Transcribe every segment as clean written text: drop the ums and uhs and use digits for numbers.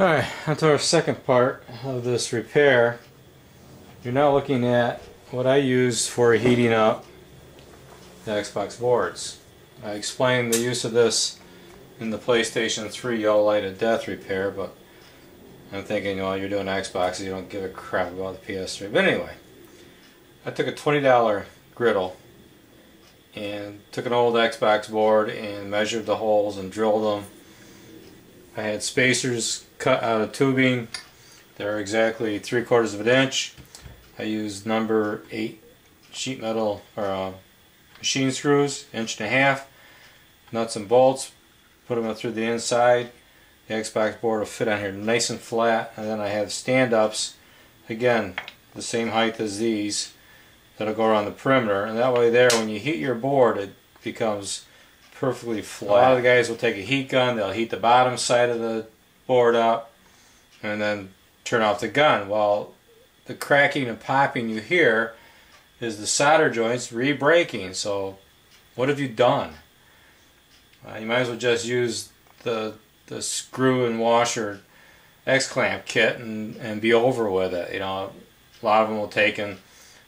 Alright, onto our second part of this repair. You're now looking at what I use for heating up the Xbox boards. I explained the use of this in the PlayStation 3 All Light of Death repair, but I'm thinking, well, you're doing Xbox, so you don't give a crap about the PS3. But anyway, I took a $20 griddle and took an old Xbox board and measured the holes and drilled them. I had spacers cut out of tubing. They're exactly 3/4 of an inch. I used number 8 sheet metal or machine screws, 1.5 inch, nuts and bolts. Put them through the inside. The Xbox board will fit on here nice and flat. And then I have stand-ups, again the same height as these, that'll go around the perimeter. And that way there, when you heat your board, it becomes perfectly flat. A lot of the guys will take a heat gun, they'll heat the bottom side of the board up and then turn off the gun. Well, the cracking and popping you hear is the solder joints re-breaking. So what have you done? You might as well just use the screw and washer X-clamp kit and be over with it. You know, a lot of them will take and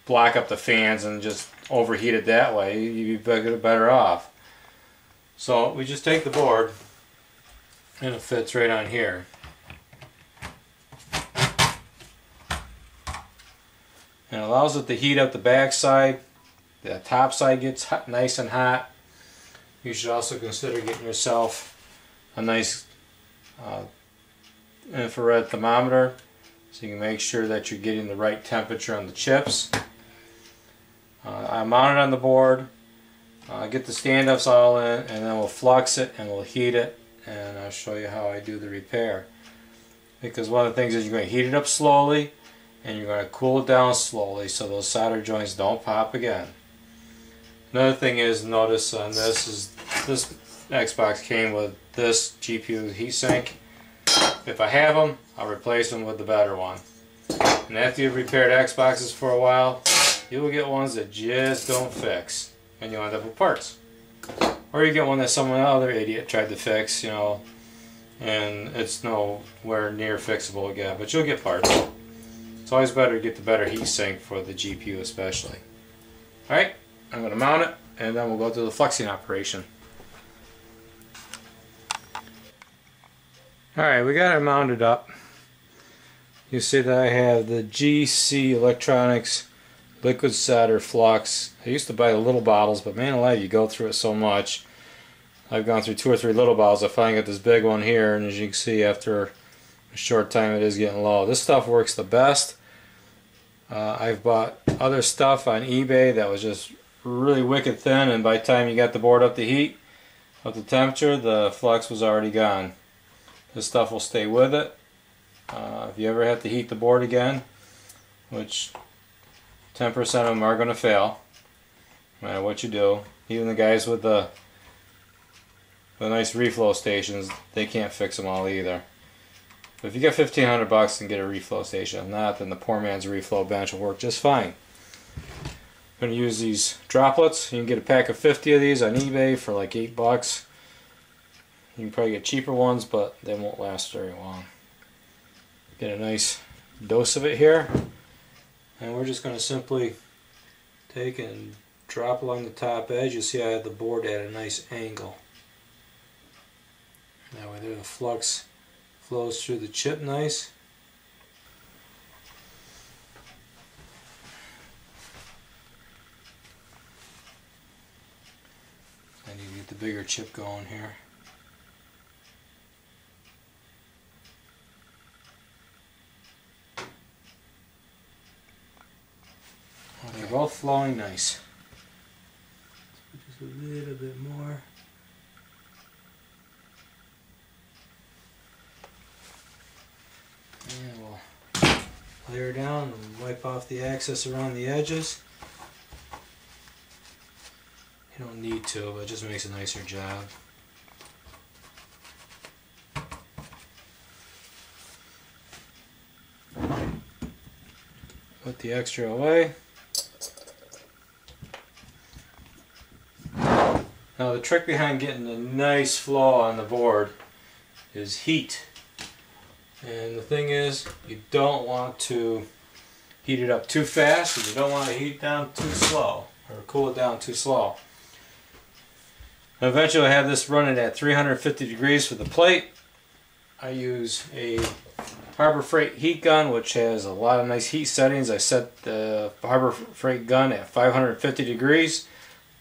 block up the fans and just overheat it that way. You'd be better off. So we just take the board and it fits right on here. And it allows it to heat up the back side. The top side gets hot, nice and hot. You should also consider getting yourself a nice infrared thermometer so you can make sure that you're getting the right temperature on the chips. I mount it on the board. Get the stand-ups all in, and then we'll flux it and we'll heat it, and I'll show you how I do the repair. Because one of the things is you're going to heat it up slowly and you're going to cool it down slowly so those solder joints don't pop again. Another thing is, notice on this is this Xbox came with this GPU heatsink. If I have them, I'll replace them with the better one. And after you've repaired Xboxes for a while, you will get ones that just don't fix. And you end up with parts. Or you get one that some other idiot tried to fix, you know, and it's nowhere near fixable again, but you'll get parts. It's always better to get the better heat sink for the GPU especially. Alright, I'm going to mount it and then we'll go through the fluxing operation. Alright, we got it mounted up. You see that I have the GC Electronics liquid solder flux. I used to buy the little bottles, but man alive, you go through it so much. I've gone through 2 or 3 little bottles. I finally got this big one here, and as you can see, after a short time it is getting low. This stuff works the best. I've bought other stuff on eBay that was just really wicked thin, and by the time you got the board up to heat, up to temperature, the flux was already gone. This stuff will stay with it. If you ever have to heat the board again, which 10% of them are going to fail, no matter what you do. Even the guys with the nice reflow stations, they can't fix them all either. But if you get $1,500 and get a reflow station, if not, then the poor man's reflow bench will work just fine. I'm going to use these droplets. You can get a pack of 50 of these on eBay for like $8. You can probably get cheaper ones, but they won't last very long. Get a nice dose of it here. And we're just going to simply take and drop along the top edge. You see I have the board at a nice angle. That way there the flux flows through the chip nice. I need to get the bigger chip going here. They're both flowing nice. Just a little bit more. And we'll layer down and wipe off the excess around the edges. You don't need to, but it just makes a nicer job. Put the extra away. Now the trick behind getting a nice flow on the board is heat. And the thing is, you don't want to heat it up too fast, and you don't want to heat it down too slow, or cool it down too slow. Eventually I have this running at 350 degrees for the plate. I use a Harbor Freight heat gun, which has a lot of nice heat settings. I set the Harbor Freight gun at 550 degrees,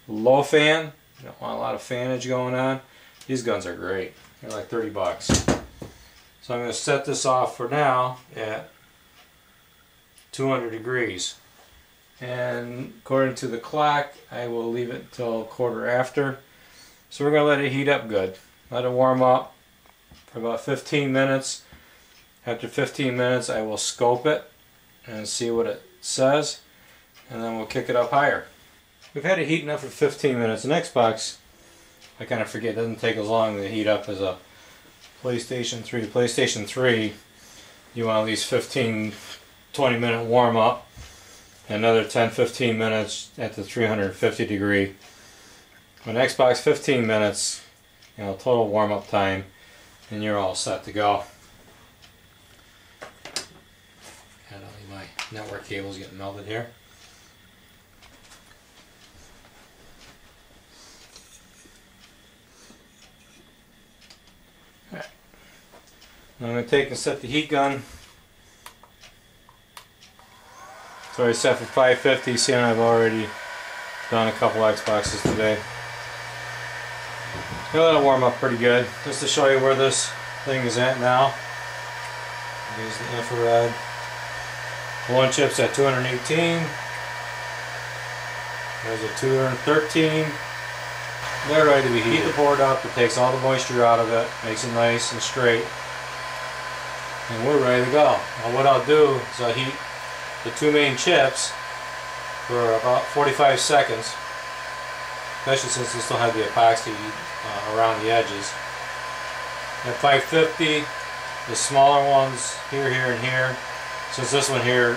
low fan. You don't want a lot of fanage going on. These guns are great. They're like 30 bucks. So I'm going to set this off for now at 200 degrees. And according to the clock, I will leave it until a quarter after. So we're going to let it heat up good. Let it warm up for about 15 minutes. After 15 minutes, I will scope it and see what it says, and then we'll kick it up higher. We've had it heating up for 15 minutes. An Xbox, I kind of forget, doesn't take as long to heat up as a PlayStation 3. PlayStation 3, you want at least 15-20 minute warm up, and another 10-15 minutes at the 350 degree. An Xbox, 15 minutes, you know, total warm up time, and you're all set to go. My network cable's getting melted here. Alright. I'm going to take and set the heat gun. It's already set for 550. See, I've already done a couple Xboxes today. Gonna let it warm up pretty good. Just to show you where this thing is at now. Here's the infrared. One chip's at 218. There's a 213. They're ready to be heated. Heat the board up. It takes all the moisture out of it, makes it nice and straight, and we're ready to go. Now what I'll do is I'll heat the two main chips for about 45 seconds, especially since they still have the epoxy around the edges. At 550, the smaller ones here, here, and here. Since this one here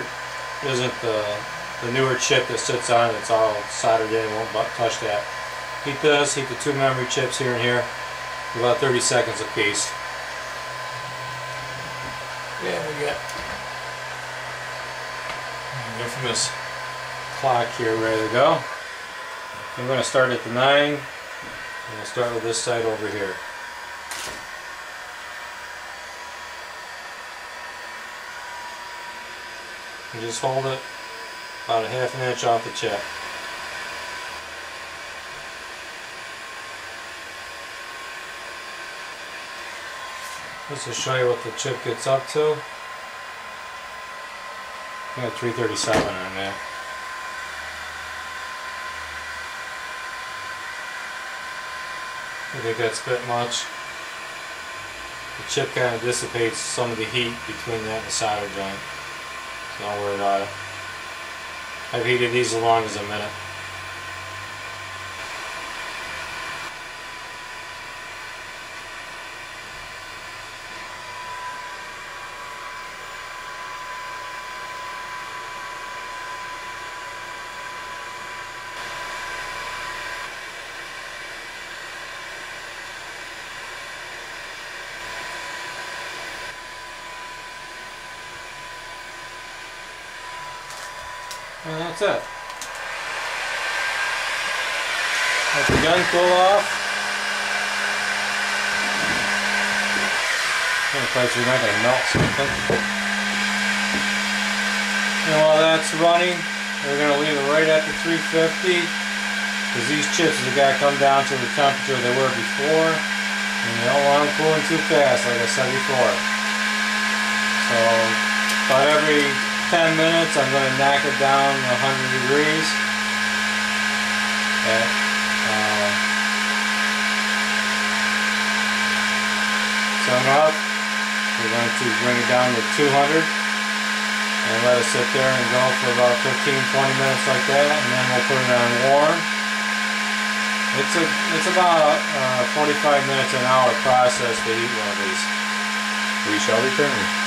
isn't the newer chip that sits on it, it's all soldered in, won't touch that. Heat this, heat the two memory chips here and here, for about 30 seconds apiece. Yeah, we got an infamous clock here ready to go. I'm going to start at the 9, and we'll start with this side over here. And just hold it about a half an inch off the chip. This will show you what the chip gets up to. I got 337 on there. I think that's a bit much. The chip kind of dissipates some of the heat between that and the solder joint. Don't worry about it. I've heated these as long as a minute. And that's it. Let the gun cool off. I'm afraid we're not going to melt something. And while that's running, we're going to leave it right at the 350, because these chips have got to come down to the temperature they were before, and you don't want them cooling too fast, like I said before. So about every 10 minutes I'm going to knock it down 100 degrees at sum up. We're going to bring it down to 200 and let it sit there and go for about 15-20 minutes like that, and then we'll put it on warm. It's about 45 minutes an hour process to heat one of these. We shall return.